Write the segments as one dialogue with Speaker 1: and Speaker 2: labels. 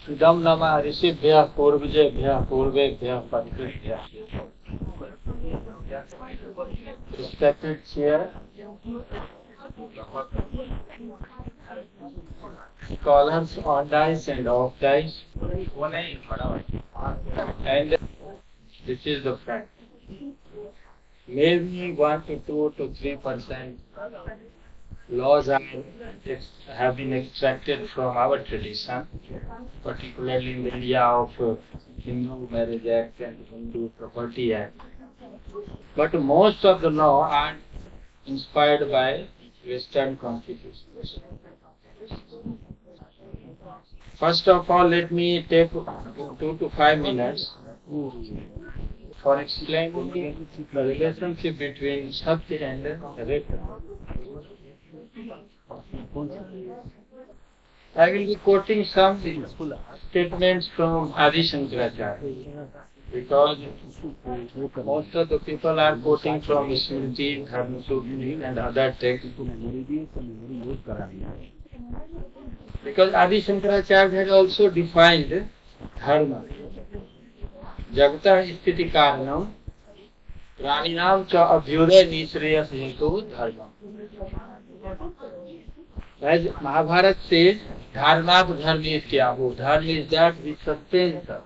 Speaker 1: Idam nama Rishibhya Purvijebhya Purvebhya Pankirtya. Respected chair, scholars on dice and off dice, and this is the fact. Maybe 1 to 2 to 3% laws have been extracted from our tradition, particularly in the area of Hindu Marriage Act and Hindu Property Act. But most of the law are inspired by Western constitutions. First of all, let me take 2 to 5 minutes for explaining the relationship between Satya and Rita. I will be quoting some statements from Adi Shankaracharya, because most of the people are quoting from Smriti, Dharamshstra and other texts. Because Adi Shankaracharya had also defined dharma. Jagata sthiti karanam praninam cha abhyuday nishreyas hetu dharma. As Mahabharata says, dharmat dharmi ityāho. Dharma is that which sustains us.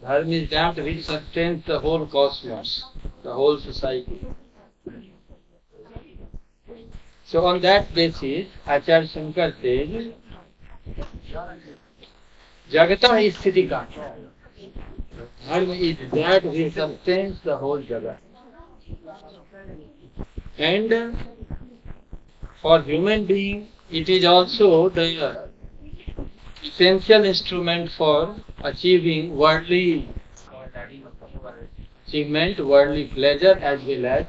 Speaker 1: Dharma is that which sustains the whole cosmos, the whole society. So on that basis, Acharya Shankar says, Jagata sthiti karanam. Dharma is that which sustains the whole Jagat. And for human being, it is also the essential instrument for achieving worldly achievement, worldly pleasure, as well as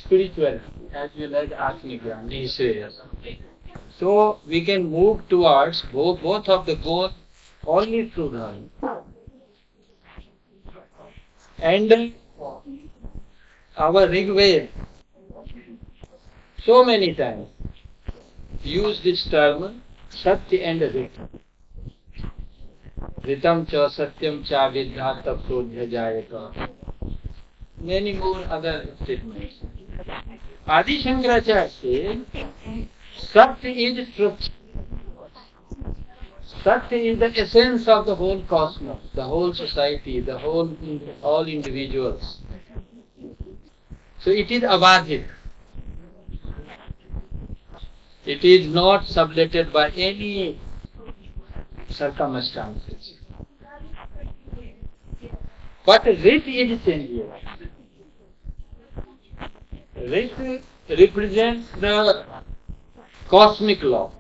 Speaker 1: spiritual, as well as Atmigyan, Nishreyas. So we can move towards both of the goals only through Dharma. And our Rigveda so many times use this term Satya and Rita. Ritam cha satyam cha vidya tapsodhya jayata. Many more other statements. Adi Shankaracharya says, Satya is truth. Satya is the essence of the whole cosmos, the whole society, all individuals. So it is abadhit. It is not sublated by any circumstances. But Rit is changeable. Rit represents the cosmic law.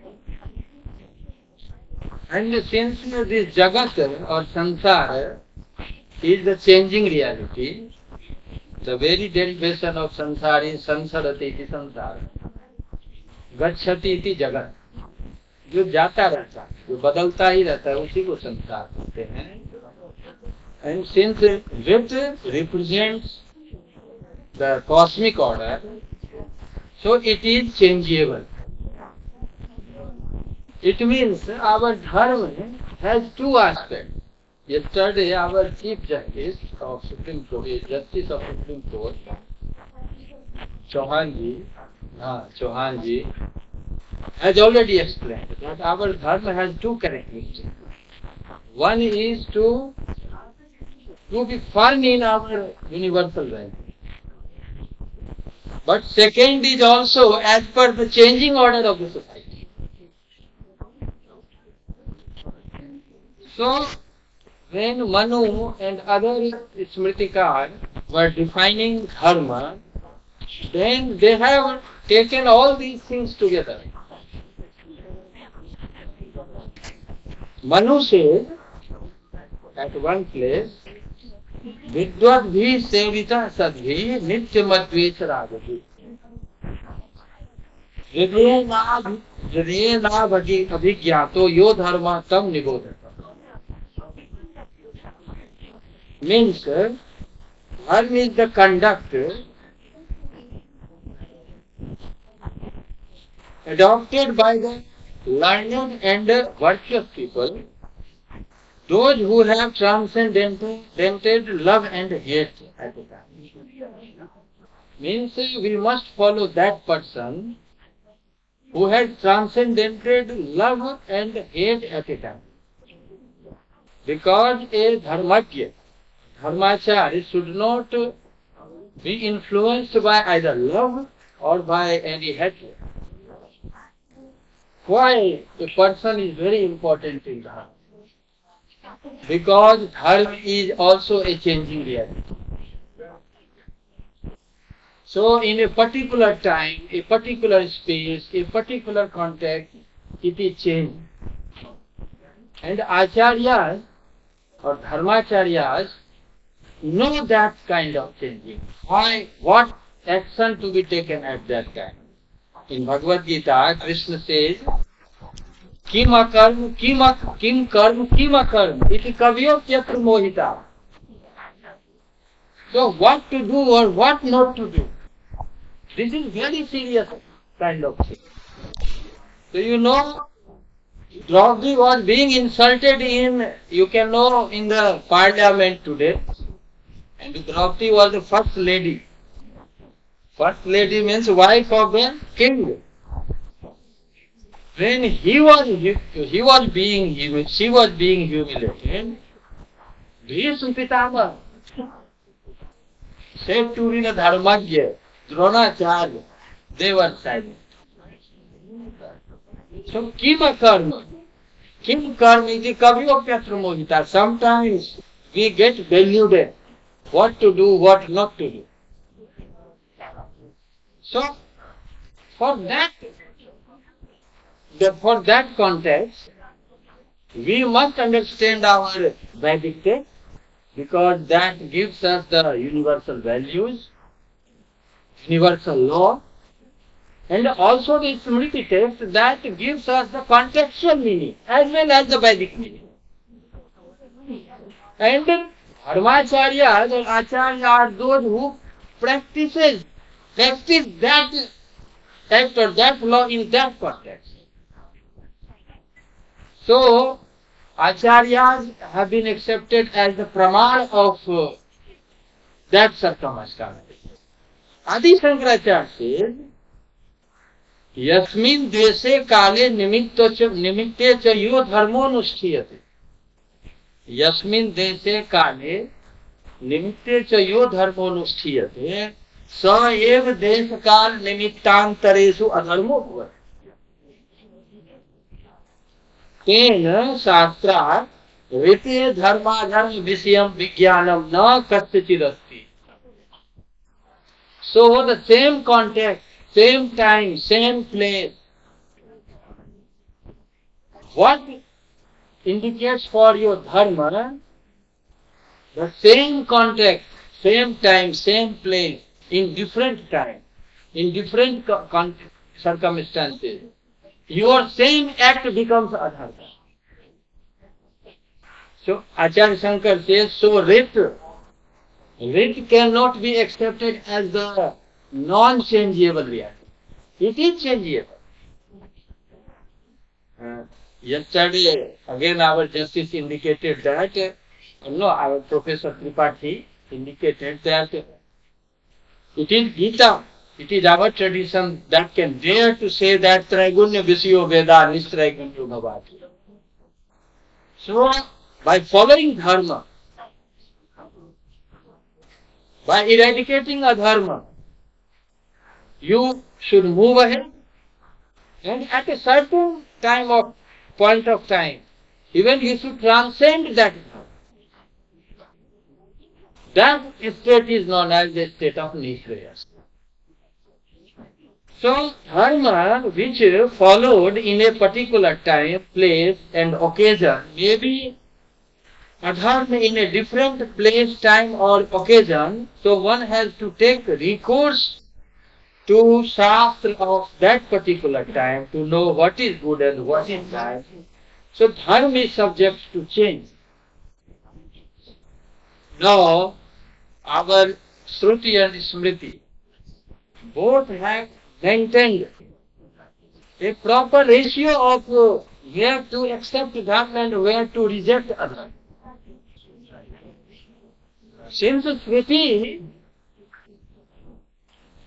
Speaker 1: And since this Jagat or Sansara is the changing reality, the very derivation of Sansara is Sansarati iti Sansara. गच्छति इति जगत, जो जाता रहता है, जो बदलता ही रहता है, उसी को संसार कहते हैं. And since Rit represents the cosmic order, so it is changeable. It means our dharma has two aspects. Yesterday our Chief Justice of Supreme Court, Justice of Supreme Court, Chauhan ji has already explained that our dharma has two characteristics. One is to be firm in our universal value. But second is also as per the changing order of the society. So when Manu and other Smritikar were defining dharma, then they have taken all these things together. Manu says at one place, Vidvat bhi sevita sadbhi nitya madvesh ragabhi. Hridaye na abhigyato yo dharma tam nibodhata. Means, dharma is the conduct adopted by the learned and virtuous people, those who have transcended love and hate at a time. Means we must follow that person who has transcended love and hate at a time. Because a dharmacya, dharmacharya should not be influenced by either love or by any hatred. Why a person is very important in dharma? Because dharma is also a changing reality. So in a particular time, a particular space, a particular context, it is changed. And acharyas or dharmacharyas know that kind of changing. Why? What action to be taken at that time? In Bhagavad Gita, Krishna says, Kim akarm, kim karm, kim akarm, iti kavyo pyatra mohita. So what to do or what not to do? This is very serious kind of thing. So you know, Draupadi was being insulted in, you can know, in the parliament today. And Draupadi was the first lady. First lady means wife of the king. When she was being humiliated, Bhishma Pitama said to the Dharmagya, Dronacharya, they were silent. So, kim karma iti kavyo pyatra mohita. Sometimes we get deluded what to do, what not to do. So, for that context, we must understand our Vedic text, because that gives us the universal values, universal law, and also the Smriti text that gives us the contextual meaning as well as the Vedic meaning. And Dharmacharyas or Acharyas are those who practice that act or that law in that context. So, Acharyas have been accepted as the pramana of that circumstance. Adi Shankaracharya says, Yasmin deshe kale nimitte cha yo dharmo nusthiyate. Yasmin deshe kale nimitte cha yo dharmo nusthiyate. Sa ev desh kal nimittantaresu adharmo bhavati. Tena shastra rite dharmadharma vishayam vijnanam na kasyachidasti. So the same context, same time, same place. What indicates for your dharma? The same context, same time, same place, in different time, in different circumstances. Your same act becomes adharma. So Acharya Shankar says, so Rit cannot be accepted as the non-changeable reality. It is changeable. Yesterday, again our justice indicated that, our Professor Tripathi indicated that it is Gita, it is our tradition that can dare to say that Traigunya Visyo Veda Nistraigunya Bhavati. So, by following dharma, by eradicating adharma, you should move ahead, and at a certain point of time, even you should transcend that dharma. That state is known as the state of Nishreyas. So, dharma which followed in a particular time, place and occasion may be adharma in a different place, time or occasion. So, one has to take recourse to Shastra of that particular time to know what is good and what is bad. So, dharma is subject to change. Now, our Shruti and Smriti both have maintained a proper ratio of where to accept them and where to reject others. Since Smriti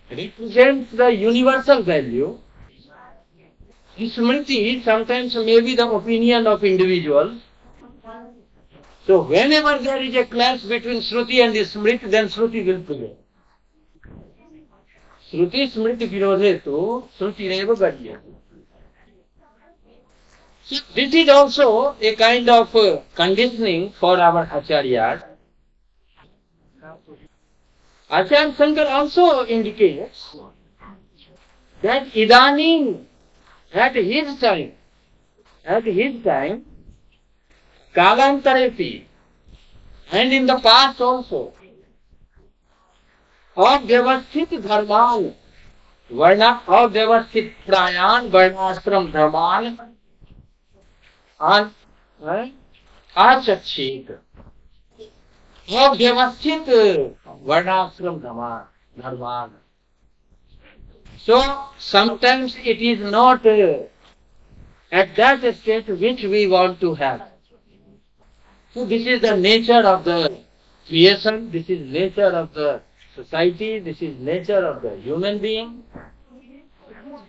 Speaker 1: represents the universal value, Smriti sometimes may be the opinion of individuals. So whenever there is a clash between Shruti and Smriti, then Shruti will prevail. Shruti Smriti virodhe tu Shruti reva gadya. So this is also a kind of conditioning for our acharyas. Acharya Shankar also indicates that Idanim, at his time, Kalantarepi, and in the past also, अव्यवस्थित धर्मान वर्ण अव्यवस्थित प्रायान वर्णाश्रम धर्मान आचक्षित अव्यवस्थित वर्णाश्रम धर्मान. So sometimes it is not at that state which we want to have. So this is the nature of the creation, this is nature of the society, this is nature of the human being.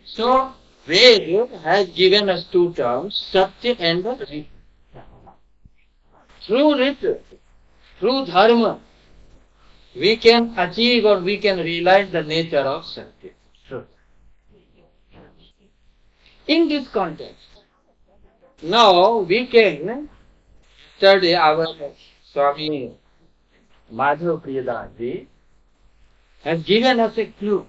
Speaker 1: So Ved has given us two terms, Satya and Rit. Through Rit, through Dharma, we can achieve or we can realize the nature of Satya. In this context, now we can study our Swami Madhav Priyadas has given us a clue.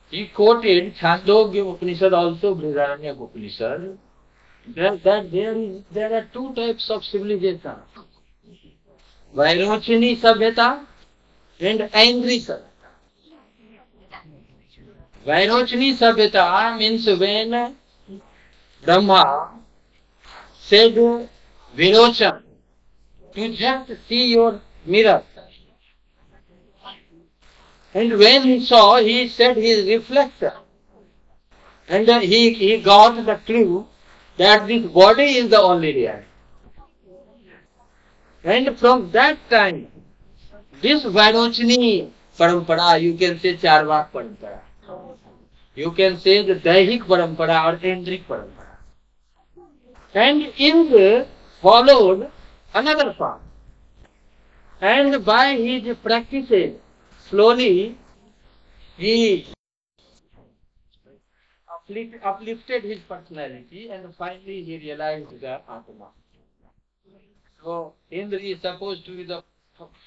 Speaker 1: He quoted Chandogya Upanishad, also Brihadaranyaka Upanishad, that there are two types of civilization. Vairochini Sabhyata and Angry Sabhyata. Vairochini Sabhyata means when Brahma said Virochan, to just see your mirror. And when he saw, he said his reflector. And he got the clue that this body is the only reality. And from that time, this Vairochini Parampara, you can say Charvak Parampara. You can say the Daihik Parampara or Indic Parampara. And Indra followed another path. And by his practices, slowly he uplifted his personality and finally he realized the Atma. So Indra is supposed to be the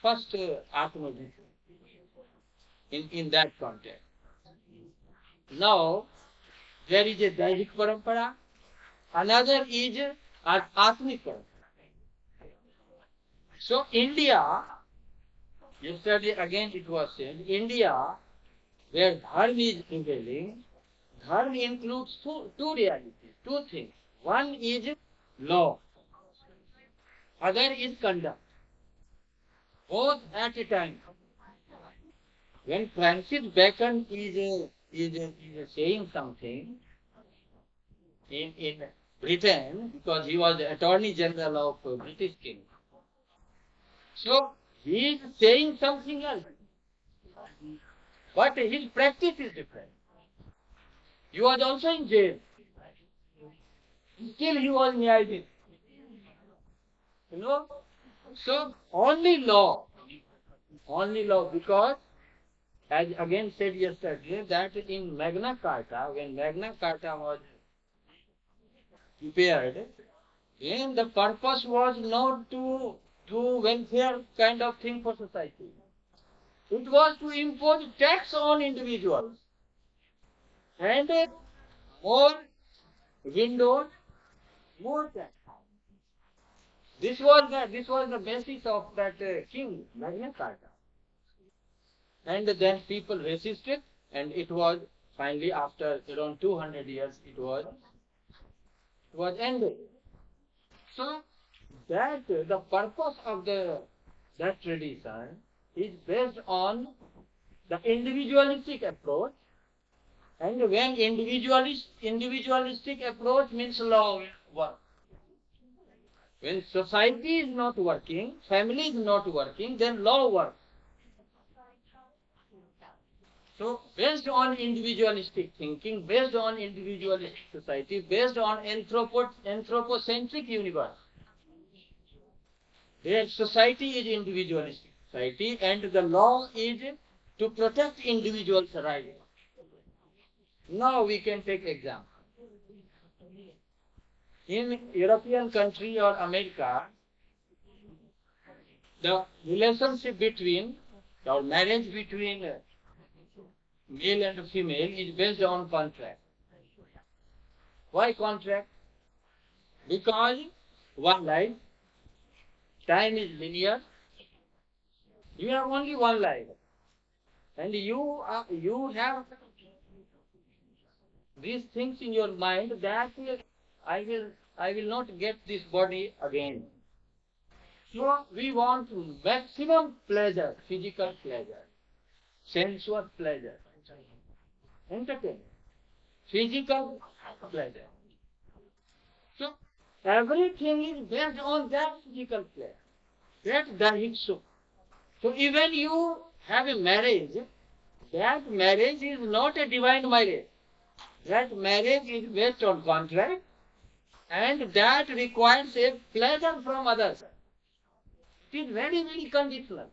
Speaker 1: first Atma in that context. Now there is a Daihik Parampara, another is Atmic Parampara. So India, yesterday again it was said, India, where Dharma is prevailing, Dharma includes two realities, two things. One is law, other is conduct. Both at a time. When Francis Bacon is saying something in Britain, because he was the Attorney General of British King, so he is saying something else, but his practice is different. He was also in jail. Still he was Nyayadin. So only law, because as again said yesterday, that in Magna Carta, when Magna Carta was prepared, then the purpose was not to do welfare kind of thing for society. It was to impose tax on individuals and more windows, more tax. This was the basis of that king, Magna Carta. And then people resisted, and it was finally after around 200 years it was ended. So that the purpose of that tradition is based on the individualistic approach And when individualistic approach means law work. When society is not working, family is not working, then law works. So, based on individualistic thinking, based on individualistic society, based on anthropocentric universe, where society is individualistic society and the law is to protect individuals' rights. Now we can take example. In European country or America, the relationship between or marriage between male and female is based on contract. Why contract? Because one life, time is linear, you have only one life, and you have these things in your mind that I will not get this body again. So we want maximum pleasure, physical pleasure, sensual pleasure, entertainment, physical pleasure. So everything is based on that physical pleasure, that Dharamshstra. So even you have a marriage, that marriage is not a divine marriage. That marriage is based on contract and that requires a pleasure from others. It is very, very conditional.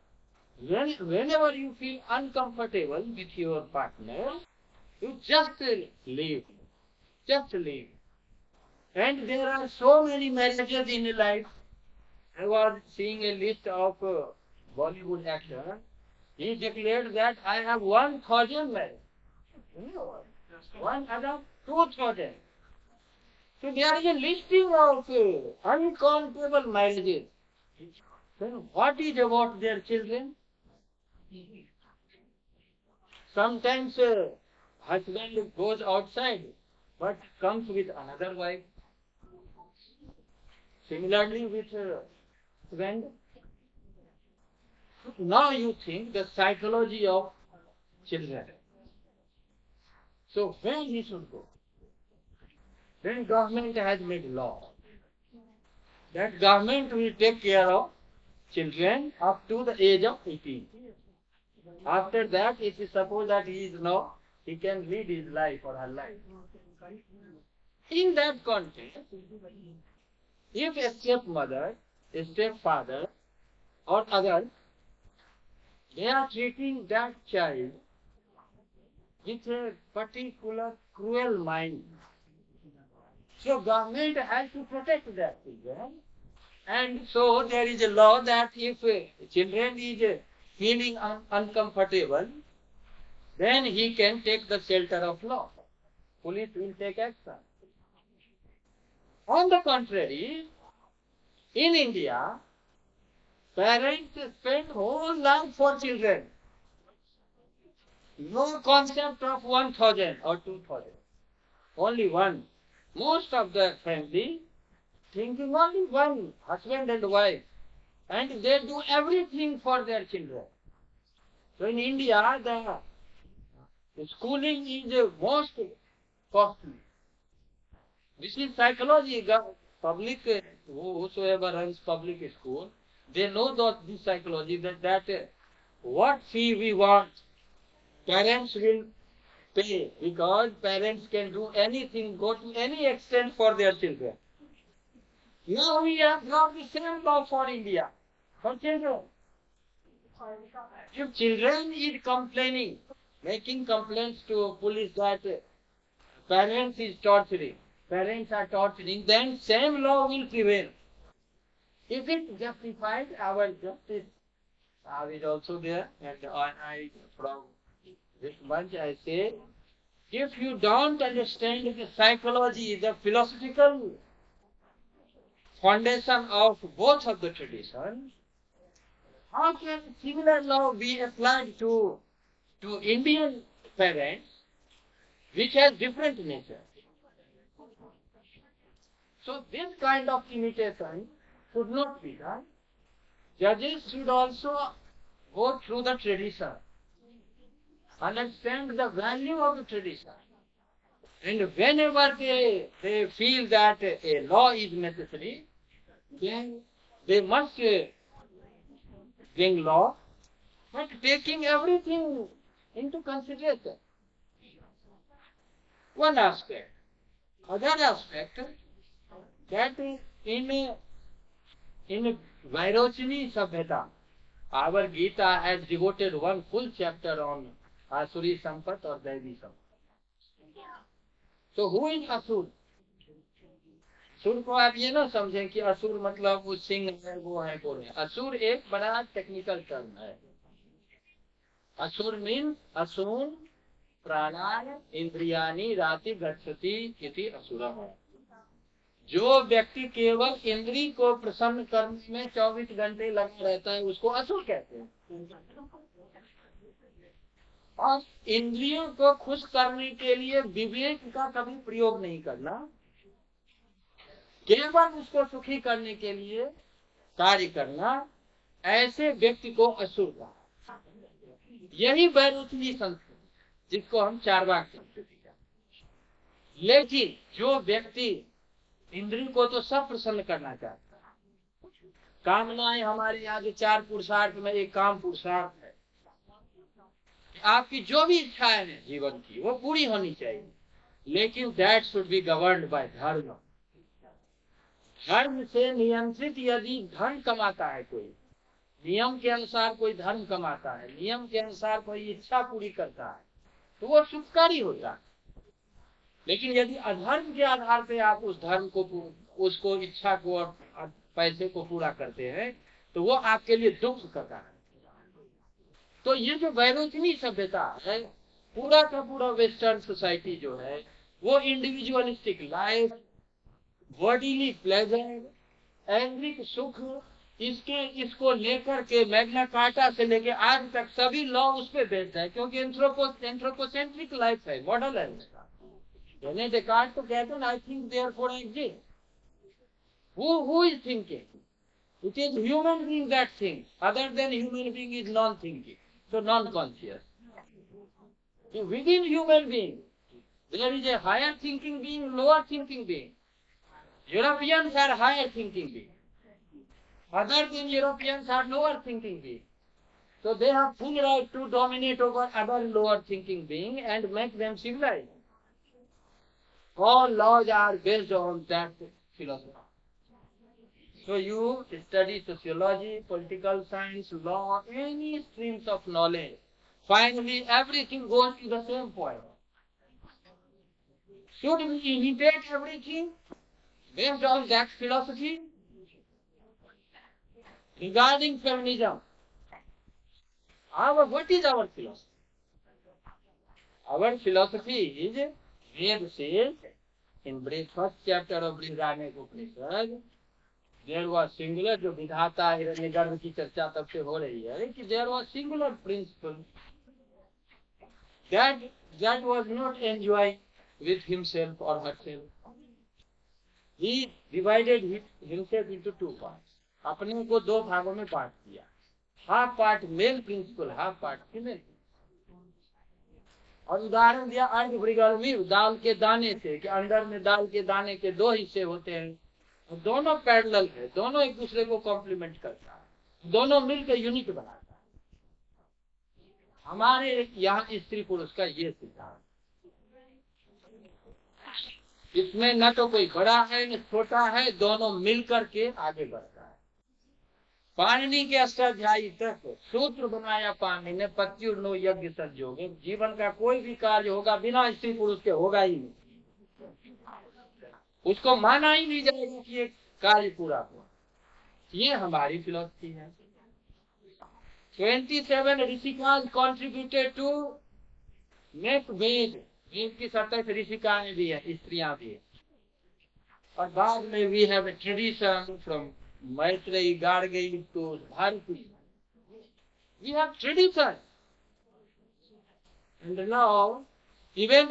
Speaker 1: Whenever you feel uncomfortable with your partner, you just leave. Just leave. And there are so many marriages in life. I was seeing a list of Bollywood actors. He declared that I have 1,000 marriages. One other 2,000. So there is a listing of uncountable marriages. Then what is about their children? Sometimes husband goes outside but comes with another wife. Similarly with friend. Now you think the psychology of children. So where he should go? Then government has made law. That government will take care of children up to the age of 18. After that, if you suppose that he is now, he can lead his life or her life. In that context, if a stepmother, a stepfather, or others, they are treating that child with a particular cruel mind. So government has to protect that children. And so there is a law that if children is feeling uncomfortable, then he can take the shelter of law. Police will take action. On the contrary, in India, parents spend whole life for children. No concept of 1,000 or 2,000. Only one. Most of the family thinking only one, husband and wife. And they do everything for their children. So in India, the schooling is the most costly. This is psychology. Public, whosoever runs public school, they know this psychology that what fee we want, parents will pay, because parents can do anything, go to any extent for their children. Now we have got the same law for India, for children. If children is complaining, making complaints to police that parents is torturing, parents are torturing, then same law will prevail. If it justified, our justice is also there, and I from this much I say, if you don't understand the psychology, the philosophical foundation of both of the traditions, how can similar law be applied to Indian parents, which has different nature? So this kind of imitation should not be done. Judges should also go through the tradition, understand the value of the tradition. And whenever they feel that a law is necessary, then they must bring law, but taking everything into consideration. One aspect. Other aspect, that in Vairocini Sabhyata, our Gita has devoted one full chapter on Asuri Sampat or Devi Sampat. So who is Asur? असुर को आप ये ना समझें कि असुर मतलब वो सिंह है, वो है, वो है। असुर एक बड़ा टेक्निकल टर्म है। असुर मीन्स असून प्राणाय इंद्रियानि राति गच्छति इति असुरः। जो व्यक्ति केवल इंद्री को प्रसन्न करने में 24 घंटे लगा रहता है उसको असुर कहते हैं। और इंद्रियों को खुश करने के लिए विवेक का कभी प्रयोग नहीं करना, केवल उसको सुखी करने के लिए कार्य करना, ऐसे व्यक्ति को असुर कहा। यही वैरोचनी संस्कृति जिसको हम चार्वाक संस्कृति कहते। लेकिन जो व्यक्ति इंद्रिय को तो सब प्रसन्न करना चाहता है, कामनाएं हमारे यहाँ के 4 पुरुषार्थ में एक काम पुरुषार्थ है। आपकी जो भी इच्छाएं हैं जीवन की वो पूरी होनी चाहिए, लेकिन that should be governed bye धर्म। धर्म से नियंत्रित यदि धन कमाता है कोई, नियम के अनुसार कोई धर्म कमाता है, नियम के अनुसार कोई इच्छा पूरी करता है, तो वो सुखकारी होता है। लेकिन यदि अधर्म के आधार पे आप उस धर्म को, उसको, इच्छा को और पैसे को पूरा करते हैं तो वो आपके लिए दुख करता है। तो ये जो वैरोचनी सभ्यता है, पूरा का पूरा वेस्टर्न सोसाइटी जो है वो इंडिविजुअलिस्टिक लाइफ, बॉडीली प्लेजर, ऐंद्रिक सुख, इसको लेकर के मैग्ना कार्टा से लेके आज तक सभी लॉ उस पे बेस्ड है, क्योंकि एंथ्रोपोसेंट्रिक लाइफ है, मॉडल है उसका। यानी डेकार्ट तो कहते हैं I think therefore I exist. Who is thinking? It is human being that thinks, other than human being is non thinking, so non-conscious. So within human being, there is a higher thinking being, lower thinking being. Europeans are higher thinking being. Other than Europeans are lower thinking being. So they have full right to dominate over other lower thinking being and make them civilized. All laws are based on that philosophy. So you study sociology, political science, law, any streams of knowledge. Finally, everything goes to the same point. Should we imitate everything based on that philosophy? Regarding feminism, what is our philosophy? Our philosophy is, Ved says in the first chapter of Brihadaranyaka Upanishad, there was singular, जो विधाता हिरण्यगर्भ की चर्चा तब से हो रही है कि there was singular principle that was not enjoyed with himself or herself. He divided himself into 2 parts. अपने को 2 भागों में बांट दिया, half part male principle, half part female. और उदाहरण दिया अर्घ भृगुलमी, दाल के दाने से, कि अंदर में दाल के दाने के 2 हिस्से होते हैं, दोनों पैरेलल है, दोनों एक दूसरे को कॉम्प्लीमेंट करता है, दोनों मिलकर यूनिट बनाता है। हमारे यहाँ स्त्री पुरुष का ये सिद्धांत, इसमें न तो कोई बड़ा है न छोटा है, दोनों मिलकर के आगे बढ़ता है। पाणिनि के अष्टाध्यायी तक सूत्र बनाया पाणिनि ने, पत्युर्नो यज्ञ संजोगे, जीवन का कोई भी कार्य होगा बिना स्त्री पुरुष के होगा ही नहीं, उसको माना ही नहीं जाएगा कि ये कार्य पूरा हुआ। ये हमारी फिलॉसफी है। 27 ऋषिकाएं कॉन्ट्रीब्यूटेड टू मेक वेद। वेद की 27 ऋषिकाएं भी है, स्त्रियां भी है। और बाद में we have a tradition from Maitreyi, Gargeyi to Bharati. We have tradition and now even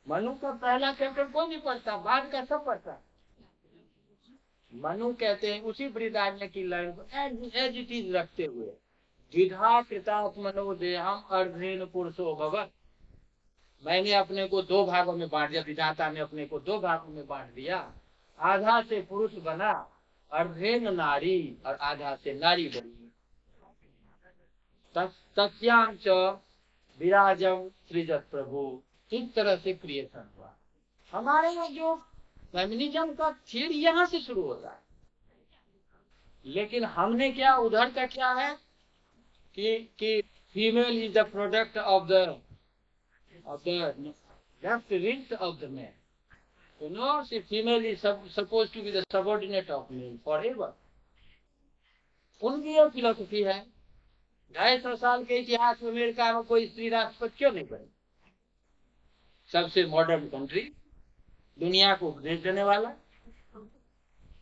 Speaker 1: Manu का पहला चैप्टर कोई नहीं पढ़ता, बाद का सब पढ़ता। मनु कहते हैं उसी बृहदारण्यक की लाइन को एज इट इज रखते हुए, द्विधा कृतात्मनो देहम अर्धेन पुरुषो भवत्। मैंने अपने को दो भागों में बांट दिया, विधाता ने अपने को दो भागों में बांट दिया, आधा से पुरुष बना, अर्धेन नारी, और आधा से नारी बनी। तस्याम च विराजम सृजत प्रभु, इस तरह से क्रिएशन हुआ। हमारे यहाँ जो फेमिनिज्म का थ्योरी यहाँ से शुरू होता है, लेकिन हमने क्या उधर का क्या है कि female is the product of the left ring of the man, you know, see, female is supposed to be the subordinate of male forever. उनकी यह फिलोसफी है। 250 साल के इतिहास में अमेरिका में कोई स्त्री राष्ट्रपति क्यों नहीं बनी? सबसे मॉडर्न कंट्री, दुनिया को उपदेश देने वाला,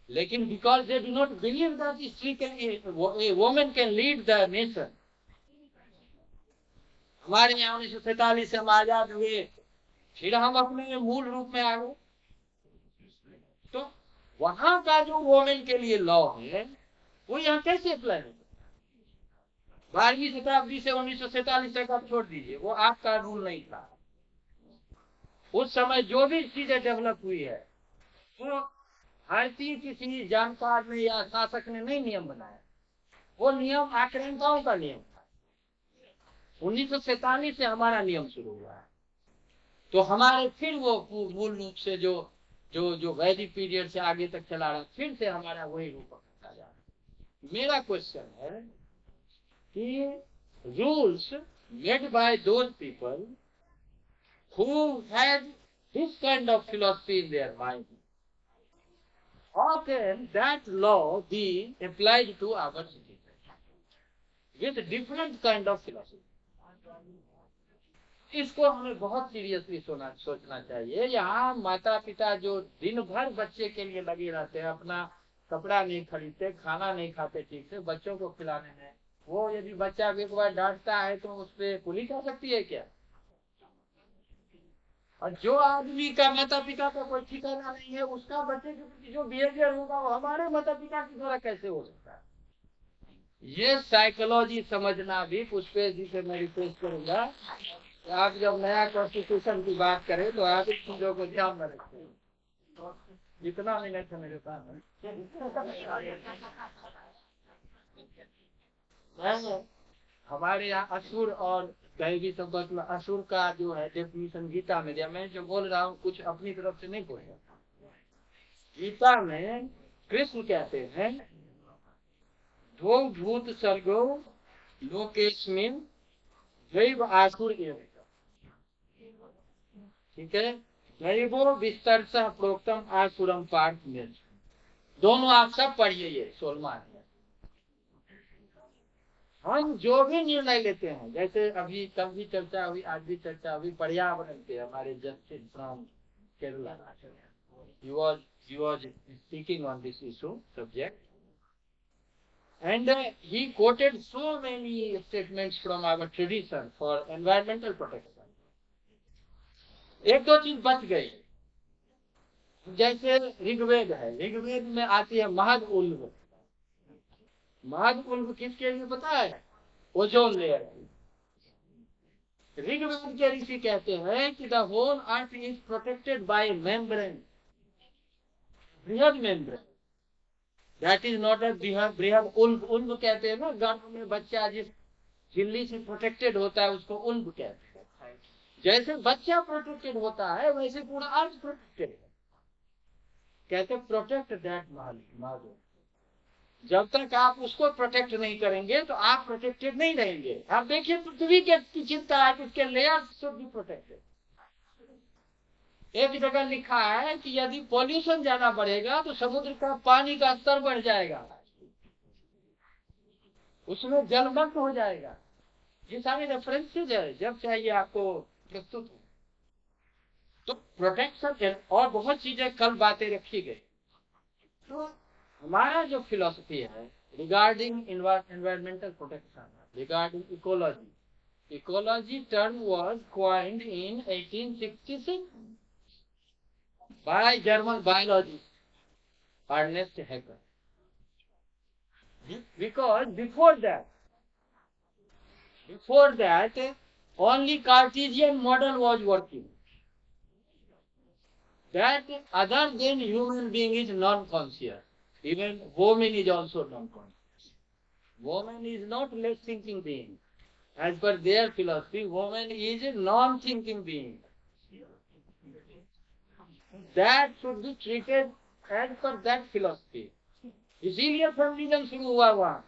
Speaker 1: लेकिन because they do not believe that स्त्री can, a woman can lead the nation. हमारे यहाँ 1947 से हम आजाद हुए, फिर हम अपने मूल रूप में आ गए। तो वहां का जो वुमेन के लिए लॉ है वो यहाँ कैसे अप्लाई होगा? 12वीं शताब्दी से 1947 तक आप छोड़ दीजिए, वो आपका रूल नहीं था। उस समय जो भी चीजें डेवलप हुई है वो भारतीय किसी जानकार ने या शासक ने नहीं नियम बनाया, वो नियम आक्रांताओं का नियम था। 1947 से हमारा नियम शुरू हुआ है। तो हमारे फिर वो मूल रूप से जो वैदिक पीरियड से आगे तक चला रहा, फिर से हमारा वही रूप पकड़ता जा रहा। मेरा क्वेश्चन है कि rules made by those people who had this kind of philosophy in their mind, how can that law be applied to our citizens with different kind of philosophy? इसको हमें बहुत सीरियसली सोचना चाहिए। यहाँ माता पिता जो दिन भर बच्चे के लिए लगे रहते हैं, अपना कपड़ा नहीं खरीदते, खाना नहीं खाते ठीक से, बच्चों को खिलाने में, वो यदि बच्चा एक बार डांटता है तो उस पर पुलिस आ सकती है क्या? और जो आदमी का माता पिता का कोई ठिकाना नहीं है, उसका बच्चे के प्रति जो बिहेवियर होगा वो हमारे माता पिता के द्वारा कैसे हो सकता है? ये साइकोलॉजी समझना भी, पुष्पे जी से मैं रिक्वेस्ट करूंगा, आप जब नया कॉन्स्टिट्यूशन की बात करें तो आप इस चीजों को ध्यान में रखें। जितना मिनट है मेरे पास, हमारे यहाँ असुर और दैवी संपर्क में असुर का जो है डेफिनेशन गीता में दिया। मैं जो बोल रहा हूँ कुछ अपनी तरफ से नहीं बोल रहा। गीता में कृष्ण कहते हैं धो भूत सर्गो लोकेस्मिन दैव आसुर एव, ठीक है, दैवो विस्तर सह प्रोक्तम आसुरम पार्थ में। दोनों आप सब पढ़िए, ये 16वां है। हम जो भी निर्णय लेते हैं, जैसे अभी कल भी चर्चा हुई, आज भी चर्चा हुई, पर्यावरण पे, हमारे justice from Kerala, he was speaking on this issue subject, and he quoted so many statements from our tradition for environmental protection. एक दो चीज बच गई, जैसे ऋग्वेद है, ऋग्वेद में आती है महद उल्व। महद उल्व किसके लिए पता है? Ozone layer. ऋग्वेद के ऋषि कहते हैं कि the whole earth is protected by membrane, बृहद membrane, that is not a बृहद उल्व। उल्व कहते हैं ना, गर्भ में बच्चा जिस झिल्ली से प्रोटेक्टेड होता है उसको उल्व कहते हैं। जैसे बच्चा प्रोटेक्टेड होता है वैसे पूरा अर्थ प्रोटेक्टेड है। कहते प्रोटेक्ट दैट माधव। जब तक आप उसको प्रोटेक्ट नहीं करेंगे तो आप प्रोटेक्टेड नहीं रहेंगे। आप देखिए पृथ्वी की चिंता है कि उसके लेयर्स शुड बी प्रोटेक्टेड। एक जगह लिखा है कि यदि पॉल्यूशन ज्यादा बढ़ेगा तो समुद्र का पानी का स्तर बढ़ जाएगा, उसमें जलमग्न हो जाएगा। ये सारे रेफरेंसेज है, जब चाहिए आपको प्रस्तुत हो। तो प्रोटेक्शन और बहुत चीजें कल बातें रखी गई। तो हमारा जो फिलॉसफी है regarding environmental protection, regarding ecology, ecology term was coined in 1866 by German biologist Ernst Haeckel. Because before that only Cartesian model was working. That other than human being is non-conscious. Even woman is also non-conscious. Woman is not less thinking being. As per their philosophy, woman is a non-thinking being. That should be treated as per that philosophy. इसीलिए feminism शुरू हुआ वहां.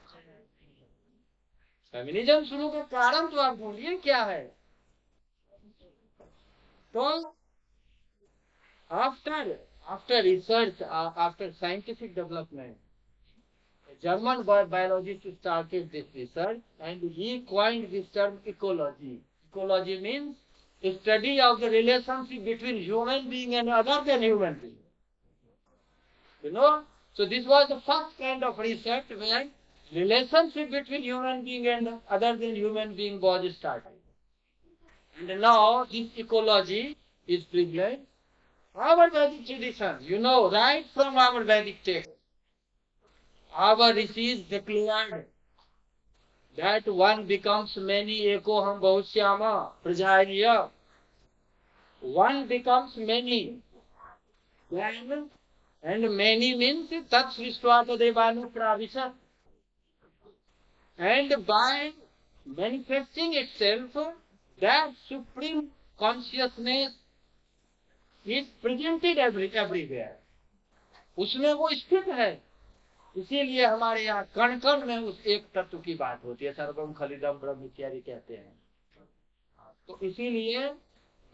Speaker 1: Feminism शुरू का कारण तो आप बोलिए क्या है? तो after research, after scientific development, a German biologist started this research and he coined this term ecology. Ecology means a study of the relationship between human being and other than human being. You know, so this was the first kind of research where relationship between human being and other than human being was started. And now this ecology is prevalent. Our Vedic tradition, you know, right from our Vedic text, our rishis declared that one becomes many, ekoham bahushyama prajaya. One becomes many. And many means tat sristvata devanu pravisat. And by manifesting itself, that supreme consciousness is presented everywhere. उसमें वो स्थित है. इसीलिए हमारे यहाँ कण कण में उस एक तत्व की बात होती है. सर्वम खलिदम ब्रह्म इत्यादि कहते हैं. तो इसीलिए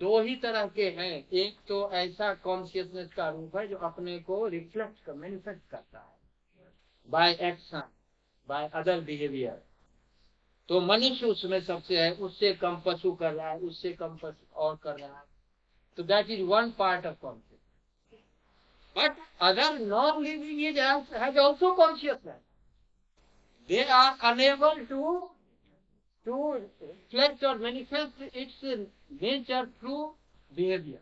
Speaker 1: दो ही तरह के हैं. एक तो ऐसा कॉन्शियसनेस का रूप है जो अपने को रिफ्लेक्ट कर मैनिफेस्ट करता है by action, by other behaviour. तो मनुष्य उसमें सबसे है. उससे कम पशु कर रहा है, उससे कम पशु और कर रहा है. So that is one part of consciousness. But other non-living has also consciousness. They are unable to reflect or manifest its nature through behavior.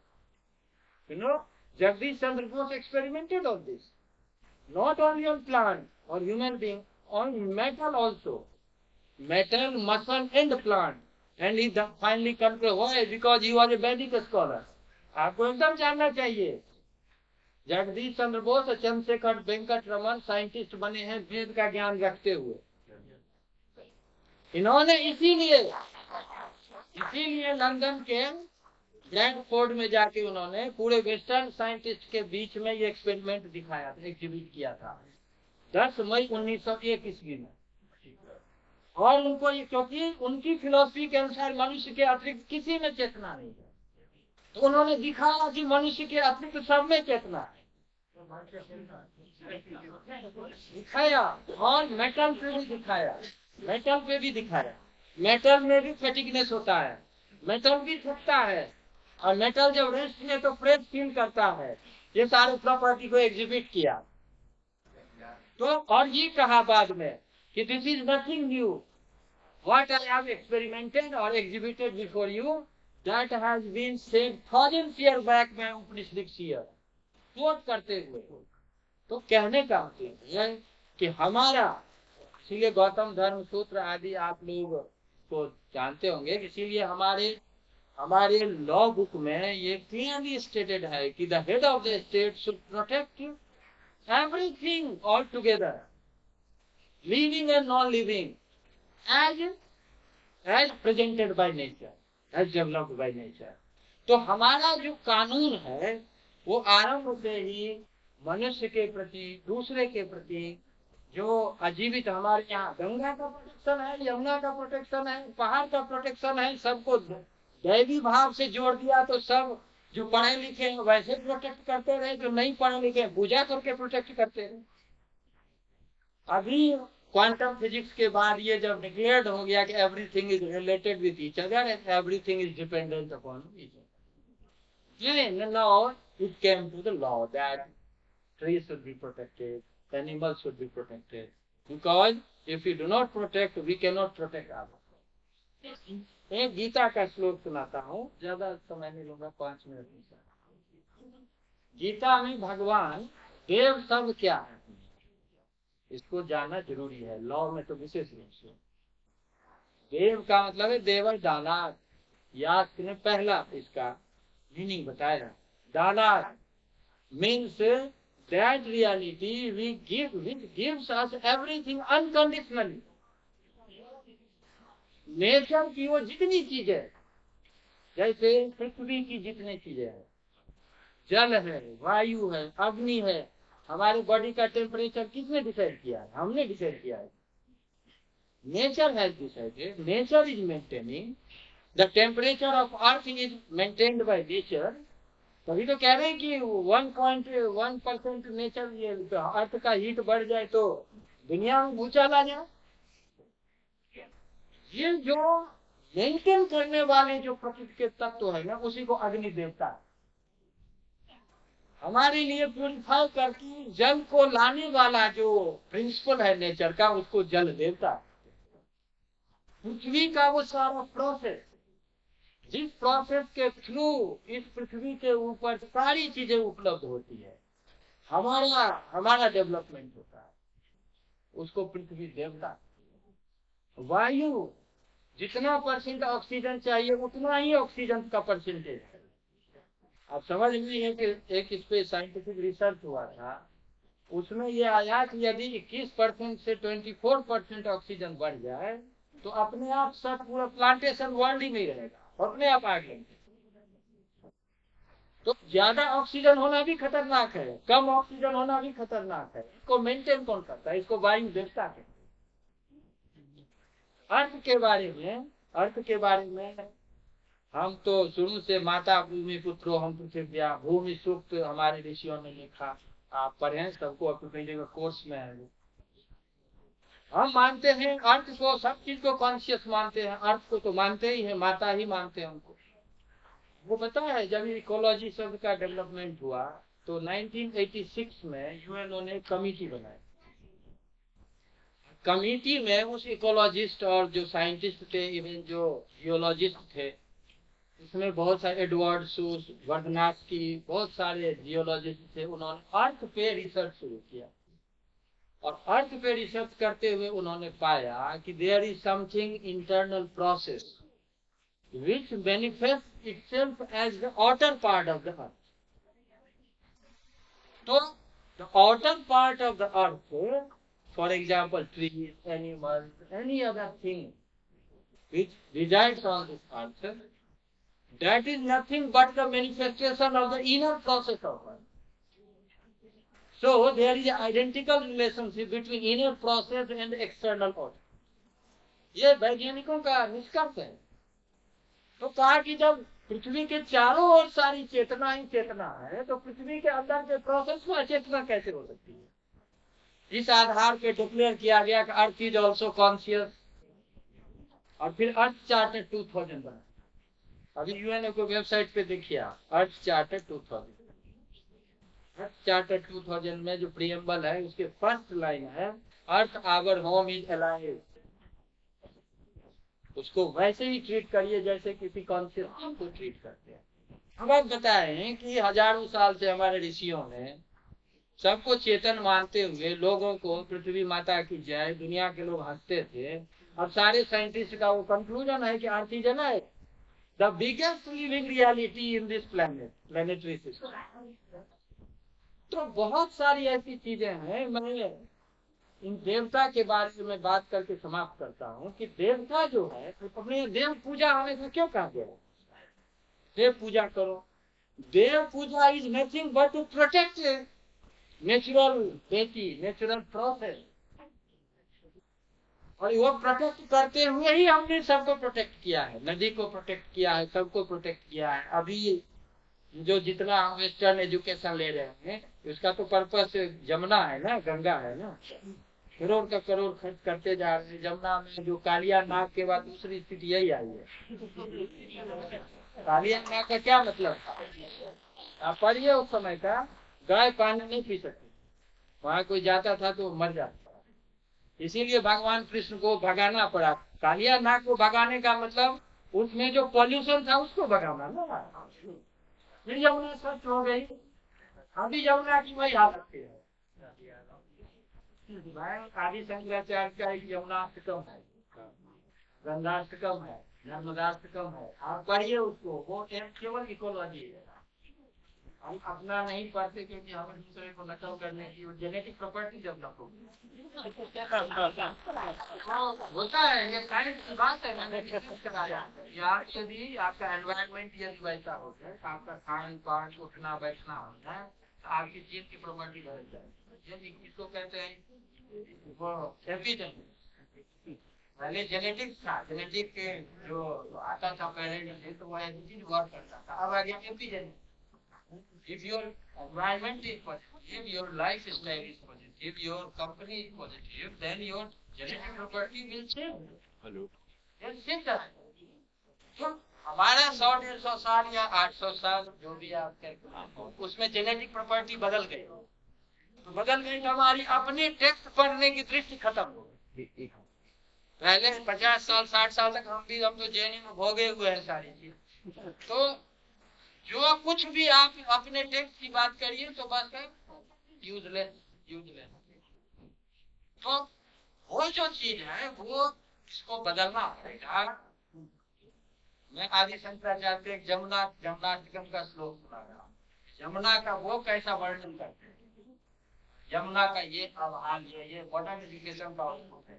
Speaker 1: You know, Jagdish Chandra Bose experimented on this. Not only on plant or human being, on metal also. Metal, muscle and plant. And he finally concluded, why? Because he was a Vedic scholar. आपको एकदम जानना चाहिए. जगदीश चंद्र बोस और Chandrashekhar Venkat Raman scientist बने हैं वेद का ज्ञान रखते हुए. इन्होंने इसीलिए लंदन के ब्रैडफोर्ड में जाके उन्होंने पूरे वेस्टर्न साइंटिस्ट के बीच में ये एक्सपेरिमेंट दिखाया था, एग्जिबिट किया था 10 मई 1901 ईस्वी में. और उनको ये, क्योंकि उनकी फिलॉसफी के अनुसार मनुष्य के अतिरिक्त किसी में चेतना नहीं है, तो उन्होंने दिखाया कि मनुष्य के अतिरिक्त सब में चेतना है. दिखाया और मेटल पे भी दिखाया. मेटल में भी फैटिगनेस होता है. मेटल भी थकता है. और मेटल जब रेस्ट में तो फ्रेश फील करता है. ये सारे प्रॉपर्टी को एग्जिबिट किया. तो और ये कहा बाद में कि this is nothing new. What I have experimented और exhibited before you, that has been said thousands years back by Upanishadic seer. Quote करते हुए. तो कहने का मतलब है कि हमारा, इसीलिए गौतम धर्म सूत्र आदि आप लोग तो जानते होंगे. इसीलिए हमारे लॉ बुक में ये क्लियरली स्टेटेड है कि the head of the state should protect everything all together, living and non living, as presented by nature, as developed by nature. तो हमारा जो कानून है वो आरंभ से ही मनुष्य के प्रति, दूसरे के प्रति, जो अजीवित हमारे यहाँ गंगा का प्रोटेक्शन है, यमुना का प्रोटेक्शन है, पहाड़ का प्रोटेक्शन है, सबको दैवी भाव से जोड़ दिया. तो सब जो पढ़े लिखे हैं वैसे प्रोटेक्ट करते रहे, जो नहीं पढ़े लिखे पूजा करके प्रोटेक्ट करते रहे. अभी क्वांटम फिजिक्स के बाद ये जब डिक्लेयर्ड हो गया कि everything is related with each other and everything is dependent upon each other, then now it came to the law that trees should be protected, animals should be protected, because if we do not protect, we cannot protect ourselves. एक गीता का श्लोक सुनाता हूँ, ज्यादा समय नहीं लूंगा, 5 minute में. गीता में भगवान देव शब्द क्या है इसको जानना जरूरी है. लॉ में तो विशेष रूप से देव का मतलब है देवर दानव. यास्क ने पहला इसका मीनिंग बताया। दाना means that reality we give which gives us everything unconditionally. Nature की वो जितनी चीजें, जैसे पृथ्वी की जितनी चीजें हैं, जल है, वायु है, अग्नि है, हमारे बॉडी का टेम्परेचर किसने डिसाइड किया है? हमने डिसाइड किया है। Nature has decided, nature is maintaining, the temperature of earth is maintained by nature. तभी तो कह रहे हैं कि 1.1% नेचर, ये अर्थ का हीट बढ़ जाए तो दुनिया में भूचाल आ जाए। ये जो मेंटेन करने वाले जो प्रकृति के तत्व है ना, उसी को अग्नि देवता है। हमारे लिए प्यूरिफाई करके जल को लाने वाला जो प्रिंसिपल है नेचर का, उसको जल देवता है। पृथ्वी का वो सारा प्रोसेस, जिस प्रोसेस के थ्रू इस पृथ्वी के ऊपर सारी चीजें उपलब्ध होती है, हमारा डेवलपमेंट होता है, उसको पृथ्वी देवता। वायु जितना परसेंट ऑक्सीजन चाहिए उतना ही ऑक्सीजन का परसेंटेज है। आप समझ नहीं है कि एक इस पे साइंटिफिक रिसर्च हुआ था, उसमें ये आया कि यदि 21% से 24% ऑक्सीजन बढ़ जाए तो अपने आप सब पूरा प्लांटेशन वर्ल्ड ही नहीं रहेगा, अपने आप आ गए। तो ज्यादा ऑक्सीजन होना भी खतरनाक है, कम ऑक्सीजन होना भी खतरनाक है। इसको मेंटेन कौन करता है? इसको वायु देवता है। अर्थ के बारे में हम तो शुरू से माता भूमि पुत्रो हम पृथ्व्या भूमि सूक्त हमारे ऋषियों ने लिखा, आप पढ़े, सबको अपनी जगह कोर्स में है। हम मानते हैं अर्थ को, सब चीज को कॉन्शियस मानते हैं, अर्थ को तो मानते ही है, माता ही मानते हैं उनको। वो पता है जब इकोलॉजी शब्द का डेवलपमेंट हुआ तो 1986 में यूएनओ ने कमिटी बनाई। कमिटी में उस इकोलॉजिस्ट और जो साइंटिस्ट थे, इवन जो जियोलॉजिस्ट थे, इसमें बहुत सारे एडवर्ड सूस, वर्धनास्की, बहुत सारे जियोलॉजिस्ट थे। उन्होंने अर्थ पे रिसर्च शुरू किया और अर्थ पे रिसर्च करते हुए उन्होंने पाया कि there is something internal process which manifests itself as the outer part of the earth. So, the outer part of the earth, for example, trees, animals, any other thing which resides on this earth, that is nothing but the manifestation of the inner process of earth. So, there is an identical relationship between inner process and external order. ये वैज्ञानिकों का निष्कर्ष है। तो कहा कि जब पृथ्वी के चारों ओर सारी चेतना ही चेतना है तो पृथ्वी के अंदर के प्रोसेस में अचेतना कैसे हो सकती है? इस आधार पे डिक्लेयर किया गया कि अर्थ इज ऑल्सो कॉन्शियस। और फिर अर्थ चार्टर 2000 बना। अभी यूएनओ को वेबसाइट पे देखिए आप, अर्थ चार्टर 2000। अर्थ चार्टर 2000 में जो प्रियम्बल है उसके फर्स्ट लाइन है, अर्थ आवर होम इज अलाइव। उसको वैसे ही ट्रीट करिए जैसे किसी कॉन्शियस को ट्रीट करते हैं। हम आप बताएं कि हजारों साल से हमारे ऋषियों ने सबको चेतन मानते हुए लोगों को पृथ्वी माता की जय, दुनिया के लोग हंसते थे। अब सारे साइंटिस्ट का वो कंक्लूजन है कि earth is alive, the biggest living reality in this planetary system. तो बहुत सारी ऐसी चीजें हैं। मैं इन देवता के बारे में बात करके समाप्त करता हूँ कि देवता जो है, अपने देव पूजा हमेशा क्यों कहा गया? देव पूजा करो। देव पूजा is nothing but to protect natural बेटी, नेचुरल प्रोसेस। और वो प्रोटेक्ट करते हुए ही हमने सबको प्रोटेक्ट किया है, नदी को प्रोटेक्ट किया है, सबको प्रोटेक्ट किया है। अभी जो जितना वेस्टर्न एजुकेशन ले रहे हैं उसका तो पर्पस जमुना है ना, गंगा है ना, करोड़ का करोड़ खर्च करते जा रहे हैं। जमुना में जो कालिया नाग के बाद दूसरी स्थिति यही आई है। कालिया नाग का क्या मतलब था? आप पढ़िए, उस समय का गाय पानी नहीं पी सकती, वहां कोई जाता था तो मर जाता। इसीलिए भगवान कृष्ण को भगाना पड़ा। कालिया नाग को भगाने का मतलब उसमें जो पॉल्यूशन था उसको भगाना ना। फिर यमुना स्वच्छ हो गई। अभी यमुना की वही हालत है। आदि शंकराचार्य का एक यमुना कम है। गंगाष्टकम है, नर्मदाष्टकम है, आप पढ़िए उसको, वो केवल इकोलॉजी है। हम अपना नहीं पढ़ते क्योंकि हमें दूसरे को नकल करने की वो जेनेटिक प्रॉपर्टी डेवलप होगी। होता है, ये साइंस की बात है, मैंने रिसर्च कराया। यहाँ यदि आपका एनवायरनमेंट यदि वैसा हो जाए, आपका खान पान उठना बैठना होता है, तो आपकी जीन की प्रॉपर्टी बढ़ जाए। इसको कहते हैं वो एपिजेनेटिक्स। पहले जेनेटिक्स था, जेनेटिक के जो आता था पेरेंट्स से, तो वो ऐसी चीज वर्क करता था। अब आ गया epigenetics. If your environment is positive, your lifestyle is positive, your company is positive, then your genetic property will change. Hello. Yes, simple. तो हमारा 100-150 साल या 800 साल जो भी आप कहते हैं, उसमें जेनेटिक प्रॉपर्टी बदल गई। तो बदल गई तो हमारी अपनी टेक्स्ट पढ़ने की दृष्टि खत्म हो गई। पहले 50 साल 60 साल तक हम तो जेएनयू में भोगे हुए हैं सारी चीज। तो जो कुछ भी आप अपने टेक्स्ट की बात करिए तो बस यूजलेस। तो वो जो चीज है वो इसको बदलना पड़ेगा। मैं आदि शंकराचार्य के जमुनाष्टकम का श्लोक सुना रहा हूँ। यमुना का वो कैसा वर्णन करते हैं, यमुना का ये अवहाल, ये मॉडर्न एजुकेशन का है।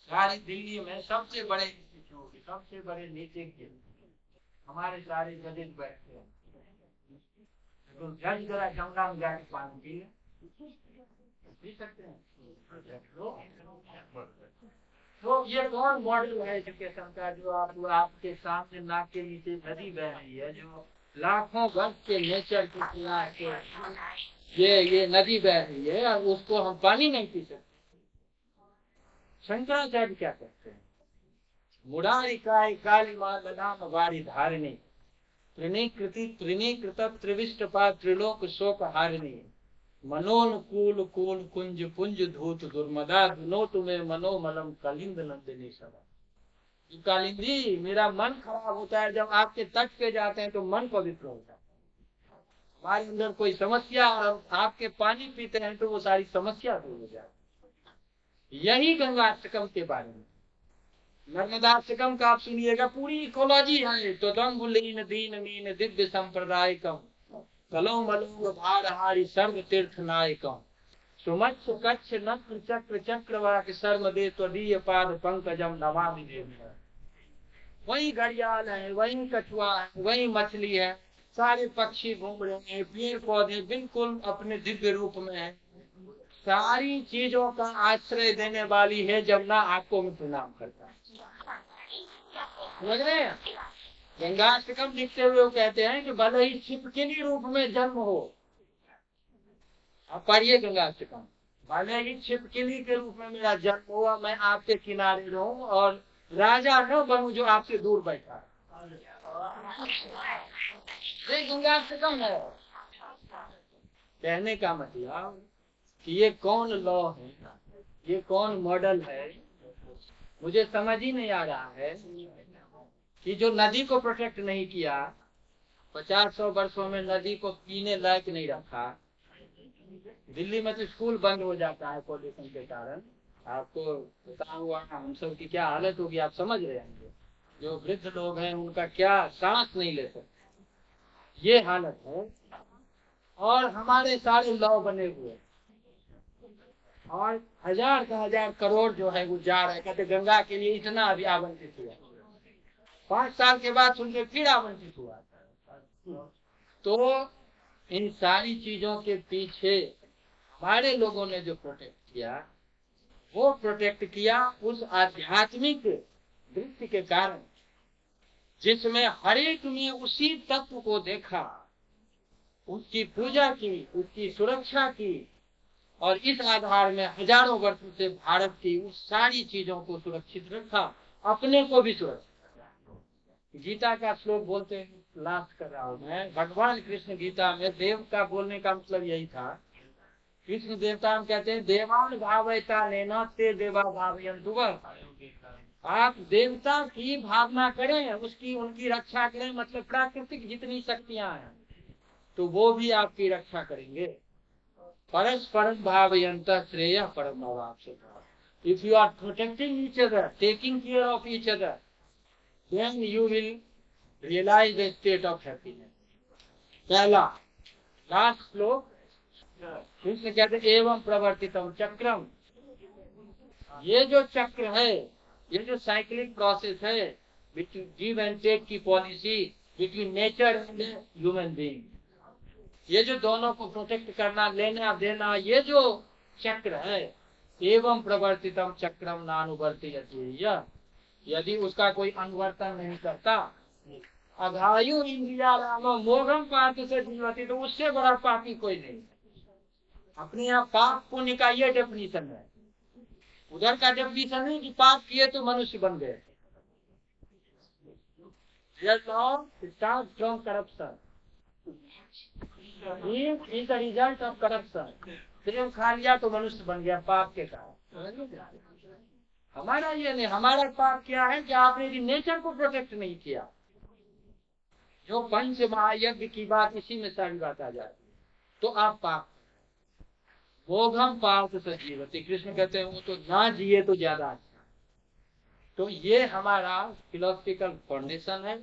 Speaker 1: सारी दिल्ली में सबसे बड़े इंस्टीट्यूट, सबसे बड़े नीति हमारे सारे जजेस बैठते हैं। तो जज जरा यमुना में जाके पानी पी सकते हैं। तो ये कौन मॉडल है एजुकेशन का जो आपके सामने नाक के नीचे नदी बह रही है, जो लाखों वर्ष के नेचर के खिलाफ ये नदी बह रही है, और उसको हम पानी नहीं पी सकते। शंकराचार्य क्या कहते हैं, मुरारिकाय कालिमा नाम वारी धारिणी त्रिनीकृत त्रिविष्टपा त्रिलोक शोक हारिणी मनोनुकूल कूल कुंज पुंज धूत दुर्मदा दुनो तुम्हें मनोमलम कलिंद नंदिनी सभा। कालिंदी, मेरा मन खराब होता है जब आपके तट पे जाते हैं तो मन पवित्र होता है। हमारे अंदर कोई समस्या और आपके पानी पीते हैं तो वो सारी समस्या दूर हो जाती। यही गंगाष्टकम के बारे में। नर्मदाष्टकम का आप सुनिएगा, पूरी इकोलॉजी है। तो दंगुलीन दीन मीन दिव्य संप्रदायकम कलो मलो भारहारी सर्व तीर्थ नायकम सुमच्छ कच्छ नक्र चक्र चक्रवाक शर्म दे त्वदीय पाद पंकजम नमामि देव। वही घड़ियाल है, वही कछुआ है, वही मछली है, सारे पक्षी घूम रहे हैं, पेड़ पौधे बिल्कुल अपने दिव्य रूप में है। सारी चीजों का आश्रय देने वाली है जमुना, आपको मैं प्रणाम करता हूँ। समझ रहे हैं? गंगाष्टकम लिखते हुए वो कहते हैं कि भले ही छिपकली रूप में जन्म हो, आप पढ़िए गंगाष्टकम, भले ही छिपकली के रूप में मेरा जन्म हुआ, मैं आपके किनारे रहूं और राजा न बनूं जो आपसे दूर बैठा। ये गंगाष्टकम है। कहने का मतलब कि ये कौन लॉ है, ये कौन मॉडल है, मुझे समझ ही नहीं आ रहा है कि जो नदी को प्रोटेक्ट नहीं किया, 50-100 वर्षों में नदी को पीने लायक नहीं रखा। दिल्ली में तो स्कूल बंद हो जाता है पॉल्यूशन के कारण। आपको पता हुआ हम सब की क्या हालत होगी, आप समझ रहे हैं। जो वृद्ध लोग हैं उनका क्या सांस नहीं ले सकते, ये हालत है। और हमारे सारे लॉ बने हुए और 1000 का 1000 करोड़ जो है वो जा रहा है। कहते गंगा के लिए इतना अभी आवंटित हुआ, 5 साल के बाद सुनते फिर आवंटित हुआ। तो इन सारी चीजों के पीछे हमारे लोगों ने जो प्रोटेक्ट किया, वो प्रोटेक्ट किया उस आध्यात्मिक दृष्टि के कारण, जिसमें हर एक ने उसी तत्व को देखा, उसकी पूजा की, उसकी सुरक्षा की, और इस आधार में हजारों वर्षों से भारत की उस सारी चीजों को सुरक्षित रखा, अपने को भी सुरक्षित रखा। गीता का श्लोक बोलते हैं, लास्ट कर रहा हूं मैं, भगवान कृष्ण गीता में देव का बोलने का मतलब यही था। कृष्ण देवता हम कहते हैं देवान भावयता नैना ते देवा भावयन्तु वः। आप देवता की भावना करें, उसकी उनकी रक्षा करें, मतलब प्राकृतिक जितनी शक्तियां हैं तो वो भी आपकी रक्षा करेंगे। परस्पर भावयन्तः श्रेयः परमवाप्स्यते। If you are protecting each other, taking care of each other, then you will realize the state of happiness. पहला लास्ट श्लोक कृष्ण कहते एवं प्रवर्तितम चक्रम, ये जो चक्र है, ये जो साइक्लिक प्रोसेस है बिटवीन गिव एंड टेक की policy between nature and human being, ये जो दोनों को प्रोटेक्ट करना, लेना देना, ये जो चक्र है, एवं प्रवर्तितम चक्रम नानुवर्तयति, यदि उसका कोई अनुवर्तन नहीं करता, अघायु इंद्रिया राम मोघम पाप से जीवती, तो उससे बड़ा पापी कोई नहीं। अपने यहाँ पाप पुण्य का ये डेफिनेशन है, उधर का डेफिनेशन नहीं कि पाप किए तो मनुष्य बन गए। From corruption is the result of corruption. प्रेम खा लिया तो मनुष्य बन गया पाप के कारण। हमारा ये नहीं, हमारा पाप क्या है कि आपने नेचर को प्रोटेक्ट नहीं किया। जो पंच महायज्ञ की बात, इसी में सारी बात आ जाती, तो आप पाप मोघम पाप सजीवती, कृष्ण कहते हैं वो तो ना जिए तो ज्यादा अच्छा। तो ये हमारा फिलोसफिकल फाउंडेशन है,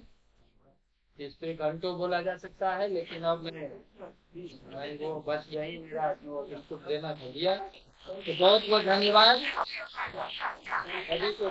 Speaker 1: इस पे घंटों बोला जा सकता है, लेकिन अब मैं वो बस यही मेरा इनपुट देना चाहिए। तो बहुत बहुत धन्यवाद। अभी तो